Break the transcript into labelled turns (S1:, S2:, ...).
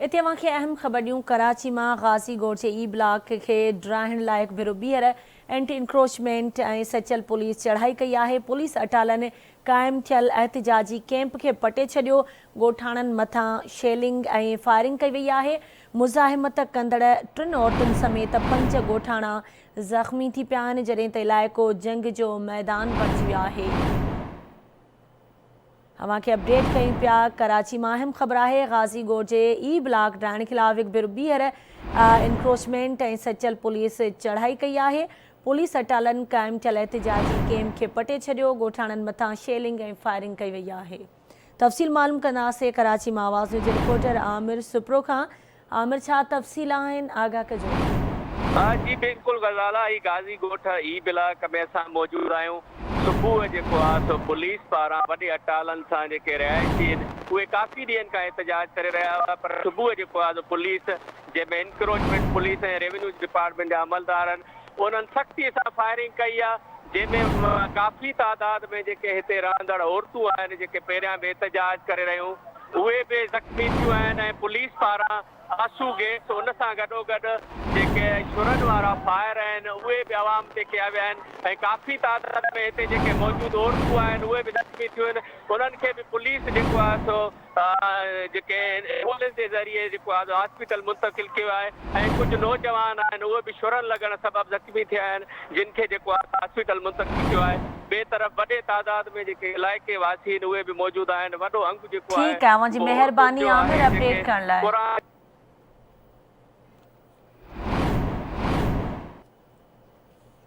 S1: इते अवांखे अहम ख़बर ॾियूं। कराची मां गाज़ी ॻोठ जे ई ब्लॉक खे ड्राइण लाइ भेरो ॿीहर एंटी इंक्रोचमेंट ऐं सचल पुलिस चढ़ाई कई आहे। पुलिस अटालनि क़ाइमु थियल एहतिजाजी कैंप खे पटे छॾियो। ॻोठाणनि मथां शेलिंग ऐं फायरिंग कई वई आहे। मुज़ाहिमत कंदड़ 3 औरतुनि समेत 5 ॻोठाणा ज़ख़्मी थी पिया आहिनि, जॾहिं त इलाइक़ो जंग जो मैदान बणिजी वियो आहे। अवांखे अपडेट कयूं पिया। कराची मां अहम ख़बर आहे। गाज़ी ॻोठ जे ई ब्लॉक ड्राइण ख़िलाफ़ हिकु भेरो ॿीहर इंक्रोचमेंट ऐं सचल पुलिस चढ़ाई कई आहे। पुलिस अटालनि क़ाइमु थियल एहतिजाजी कैंप खे पटे छॾियो। ॻोठाणनि मथां शेलिंग ऐं फायरिंग कई वई आहे। तफ़सील मालूम कंदासीं कराची मां आवाज़ न्यूज़ जे रिपोर्टर आमिर सुप्रो खां। आमिर, छा तफ़सील आहिनि, आगाह कजो।
S2: जी बिल्कुल गज़ाला, ई गाज़ी ॻोठ ई ब्लॉक में असां मौजूद आहियूं। सुबुह जेको आहे सो पुलिस पारां वॾे अटालनि सां जेके रिहायशी आहिनि उहे काफ़ी ॾींहंनि खां एहतिजाज करे रहिया हुआ, पर सुबुह जेको आहे पुलिस जंहिंमें इंक्रोचमेंट पुलिस ऐं रेवेन्यू डिपार्टमेंट जा अमलदार आहिनि उन्हनि सख़्तीअ सां फायरिंग कई आहे, जंहिंमें काफ़ी तादाद में जेके हिते रहंदड़ औरतूं आहिनि जेके पहिरियां बि एहतिजाज करे रहियूं उहे बि ज़ख़्मी थियूं आहिनि ऐं पुलिस पारां आंसू गैस उन सां गॾोगॾु जेके छुरनि वारा फायर आहिनि उहे बि आवाम ते कया विया आहिनि ऐं काफ़ी तादाद में हिते जेके मौजूदु औरतूं आहिनि उहे बि ज़ख़्मी थियूं आहिनि। उन्हनि खे बि पुलिस जेको आहे सो जेके एम्बुलेंस जे ज़रिए जेको आहे हॉस्पिटल मुंतक़िल कयो आहे ऐं कुझु नौजवान आहिनि उहे बि छुरनि लॻण सबबि ज़ख़्मी थिया आहिनि, जिन खे जेको आहे हॉस्पिटल मुंतक़िल कयो आहे। ॿिए तरफ़ वॾे तादाद में जेके इलाइक़े वासी आहिनि उहे बि मौजूदु आहिनि। वॾो अंग जेको आहे
S1: ठीकु आहे, मुंहिंजी महिरबानी आमिर अपडेट करण लाइ।